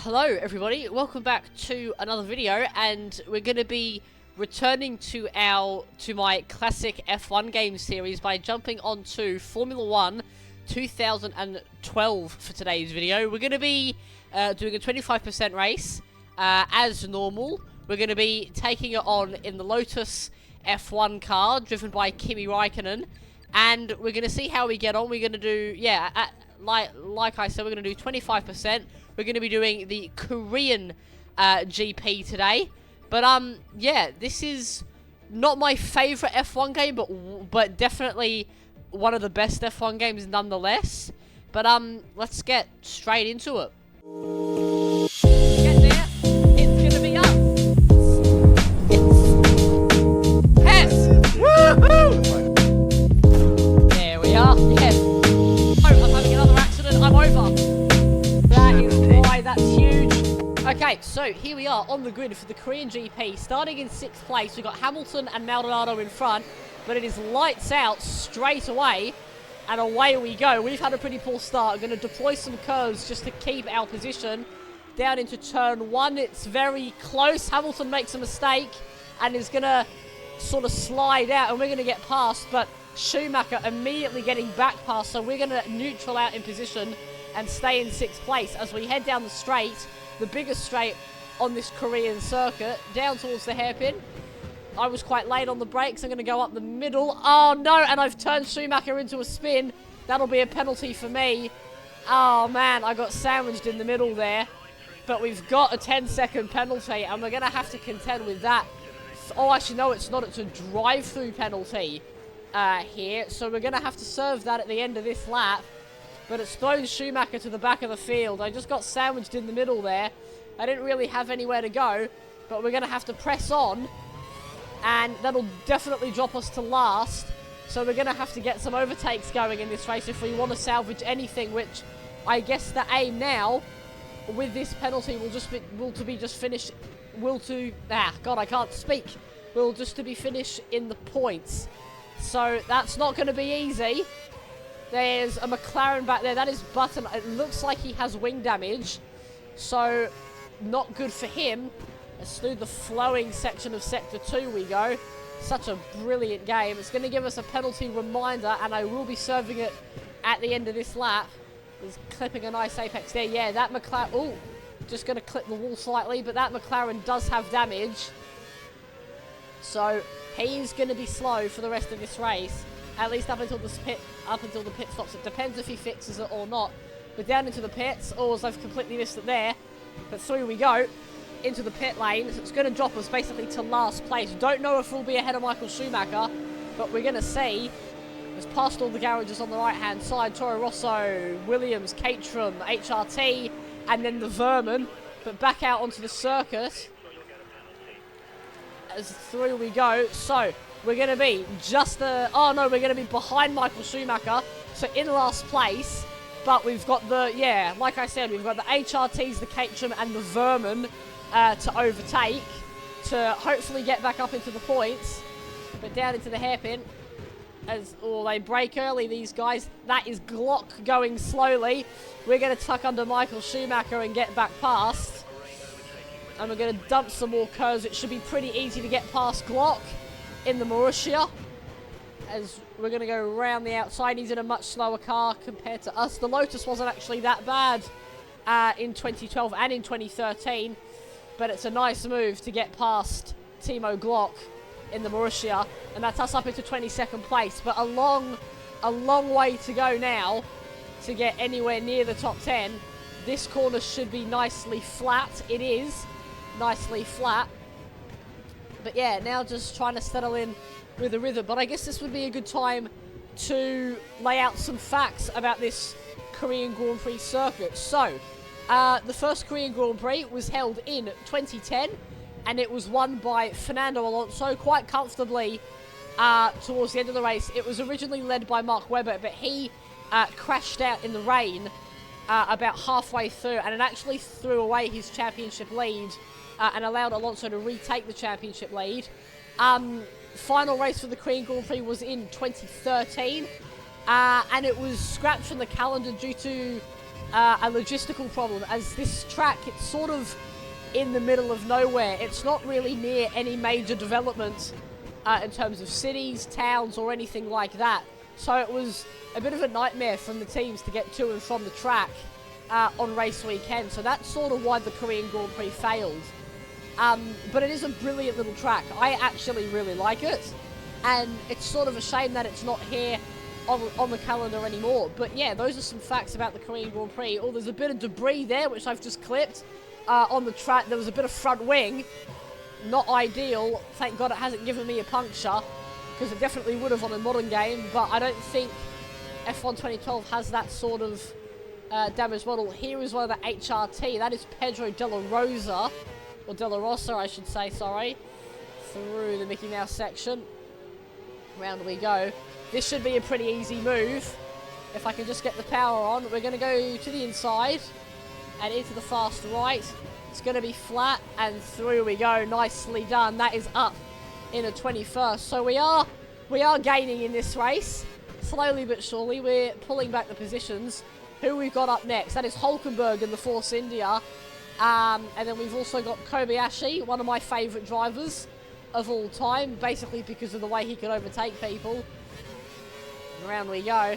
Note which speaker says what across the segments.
Speaker 1: Hello everybody, welcome back to another video, and we're going to be returning to my classic F1 game series by jumping onto Formula 1 2012 for today's video. We're going to be doing a 25% race as normal. We're going to be taking it on in the Lotus F1 car driven by Kimi Räikkönen, and we're going to see how we get on. We're going to do, like I said, we're going to do 25%. We're going to be doing the Korean GP today. But, yeah, this is not my favourite F1 game, but definitely one of the best F1 games nonetheless. But, let's get straight into it. Get there. It's going to be us. Yes. Woohoo! There we are. Yes. Oh, I'm having another accident. I'm over. That is why that's huge. Okay, so here we are on the grid for the Korean GP. Starting in 6th place, we've got Hamilton and Maldonado in front, but it is lights out straight away, and away we go. We've had a pretty poor start. We're going to deploy some curves just to keep our position. Down into turn 1, it's very close. Hamilton makes a mistake and is going to sort of slide out, and we're going to get past, but Schumacher immediately getting back past, so we're going to neutral out in position and stay in 6th place as we head down the straight, the biggest straight on this Korean circuit, down towards the hairpin. I was quite late on the brakes. I'm going to go up the middle. Oh no, and I've turned Schumacher into a spin. That'll be a penalty for me. Oh man, I got sandwiched in the middle there. But we've got a 10-second penalty, and we're going to have to contend with that. Oh, actually no, it's not. It's a drive-through penalty here. So we're going to have to serve that at the end of this lap. But it's thrown Schumacher to the back of the field. I just got sandwiched in the middle there. I didn't really have anywhere to go, but we're going to have to press on, and that'll definitely drop us to last. So we're going to have to get some overtakes going in this race if we want to salvage anything, which I guess the aim now with this penalty will just be finish in the points. So that's not going to be easy. There's a McLaren back there. That is Button. It looks like he has wing damage. So, not good for him. As through the flowing section of Sector 2 we go. Such a brilliant game. It's going to give us a penalty reminder, and I will be serving it at the end of this lap. He's clipping a nice apex there. Yeah, that McLaren... Oh, just going to clip the wall slightly, but that McLaren does have damage. So, he's going to be slow for the rest of this race. At least up until the pit stops. It depends if he fixes it or not. We're down into the pits. Oh, as I've completely missed it there. But through we go into the pit lane. So it's going to drop us basically to last place. Don't know if we'll be ahead of Michael Schumacher, but we're going to see. It's past all the garages on the right-hand side. Toro Rosso, Williams, Caterham, HRT, and then the Vermin. But back out onto the circuit as through we go. So we're going to be we're going to be behind Michael Schumacher, so in last place, but we've got like I said, we've got the HRTs, the Caterham, and the Vermin to overtake, to hopefully get back up into the points, but down into the hairpin, they break early, these guys. That is Glock going slowly. We're going to tuck under Michael Schumacher and get back past, and we're going to dump some more curves. It should be pretty easy to get past Glock in the Marussia, as we're going to go around the outside. He's in a much slower car compared to us. The Lotus wasn't actually that bad in 2012 and in 2013, but it's a nice move to get past Timo Glock in the Marussia, and that's us up into 22nd place, but a long way to go now to get anywhere near the top 10. This corner should be nicely flat. It is nicely flat. But yeah, now just trying to settle in with the rhythm. But I guess this would be a good time to lay out some facts about this Korean Grand Prix circuit. So, the first Korean Grand Prix was held in 2010, and it was won by Fernando Alonso quite comfortably towards the end of the race. It was originally led by Mark Webber, but he crashed out in the rain about halfway through, and it actually threw away his championship lead and allowed Alonso to retake the championship lead. Final race for the Korean Grand Prix was in 2013, and it was scrapped from the calendar due to a logistical problem, as this track, it's sort of in the middle of nowhere. It's not really near any major development in terms of cities, towns, or anything like that. So it was a bit of a nightmare from the teams to get to and from the track on race weekend. So that's sort of why the Korean Grand Prix failed. But it is a brilliant little track. I actually really like it. And it's sort of a shame that it's not here on the calendar anymore. But yeah, those are some facts about the Korean Grand Prix. Oh, there's a bit of debris there, which I've just clipped. On the track, there was a bit of front wing. Not ideal. Thank God it hasn't given me a puncture, because it definitely would have on a modern game. But I don't think F1 2012 has that sort of damaged model. Here is one of the HRT. That is Pedro De La Rosa. Or De La Rosa, I should say, sorry. Through the Mickey Mouse section. Round we go. This should be a pretty easy move. If I can just get the power on. We're going to go to the inside. And into the fast right. It's going to be flat. And through we go. Nicely done. That is up in a 21st. So we are gaining in this race. Slowly but surely. We're pulling back the positions. Who we've got up next? That is Hulkenberg in the Force India. And then we've also got Kobayashi, one of my favourite drivers of all time, basically because of the way he can overtake people. Around we go.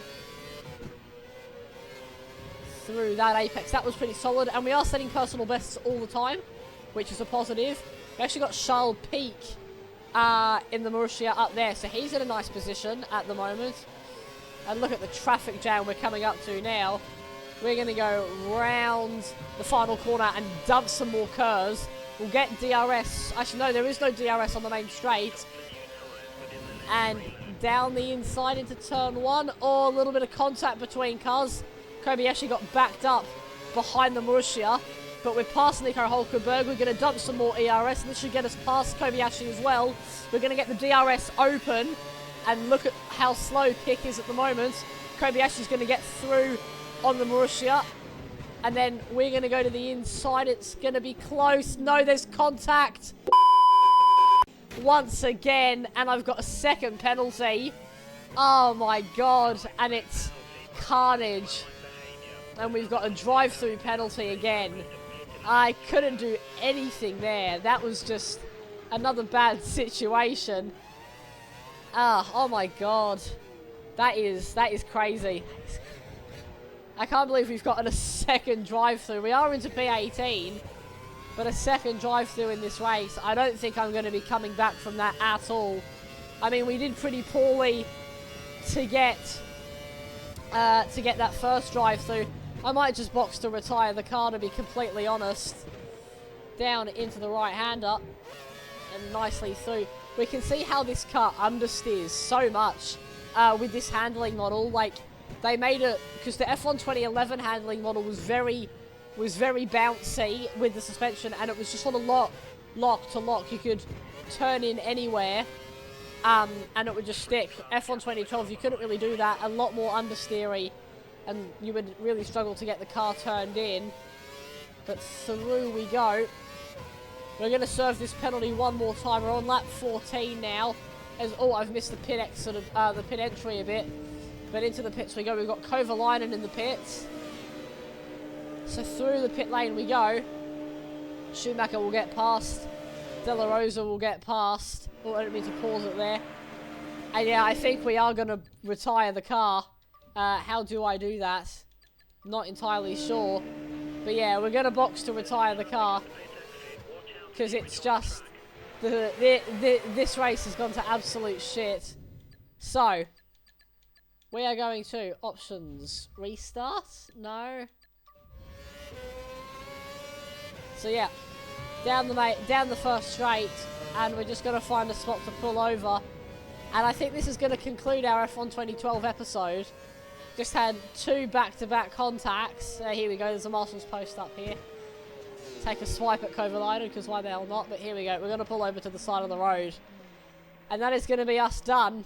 Speaker 1: Through that apex. That was pretty solid. And we are setting personal bests all the time, which is a positive. We actually got Charles Peak in the Marussia up there. So he's in a nice position at the moment. And look at the traffic jam we're coming up to now. We're going to go round the final corner and dump some more curves. We'll get DRS. Actually, no, there is no DRS on the main straight. And down the inside into turn one. Oh, a little bit of contact between cars. Kobayashi got backed up behind the Marussia. But we're past Nico Hulkenberg. We're going to dump some more ERS. And this should get us past Kobayashi as well. We're going to get the DRS open. And look at how slow Pick is at the moment. Kobayashi's going to get through on the Marussia. And then we're going to go to the inside. It's going to be close. No, there's contact. Once again. And I've got a second penalty. Oh my God. And it's carnage. And we've got a drive-through penalty again. I couldn't do anything there. That was just another bad situation. Oh my God. That is crazy. I can't believe we've gotten a second drive-through. We are into P18, but a second drive-through in this race. I don't think I'm going to be coming back from that at all. I mean, we did pretty poorly to get that first drive-through. I might just box to retire the car, to be completely honest. Down into the right-hander and nicely through. We can see how this car understeers so much with this handling model. Like, they made it, because the F1 2011 handling model was very bouncy with the suspension, and it was just sort of lock to lock. You could turn in anywhere, and it would just stick. F1 2012, you couldn't really do that. A lot more understeery, and you would really struggle to get the car turned in. But through we go. We're going to serve this penalty one more time. We're on lap 14 now. I've missed the pit exit, the pit entry a bit. But into the pits we go. We've got Kovalainen in the pits. So through the pit lane we go. Schumacher will get past. De La Rosa will get past. Oh, I don't mean to pause it there. And yeah, I think we are going to retire the car. How do I do that? Not entirely sure. But yeah, we're going to box to retire the car. Because it's just... this race has gone to absolute shit. So... we are going to options. Restart? No. So yeah, down the first straight, and we're just going to find a spot to pull over. And I think this is going to conclude our F1 2012 episode. Just had two back-to-back contacts. Here we go. There's a marshal's post up here. Take a swipe at Kovalainen, because why the hell not? But here we go. We're going to pull over to the side of the road, and that is going to be us done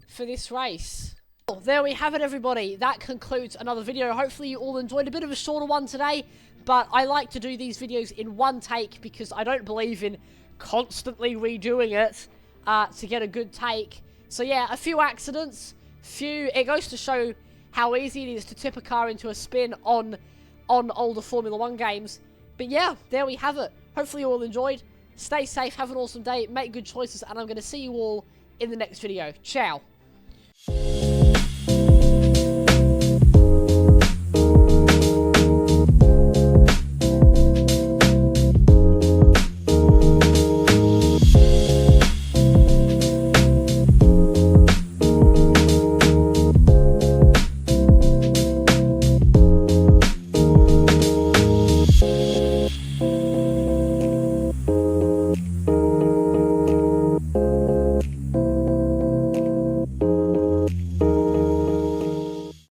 Speaker 1: for this race. Well, there we have it, everybody. That concludes another video. Hopefully you all enjoyed. A bit of a shorter one today, but I like to do these videos in one take because I don't believe in constantly redoing it to get a good take. So yeah, a few accidents, it goes to show how easy it is to tip a car into a spin on on older Formula 1 games. But yeah, there we have it. Hopefully you all enjoyed. Stay safe, have an awesome day, make good choices, and I'm going to see you all in the next video. Ciao.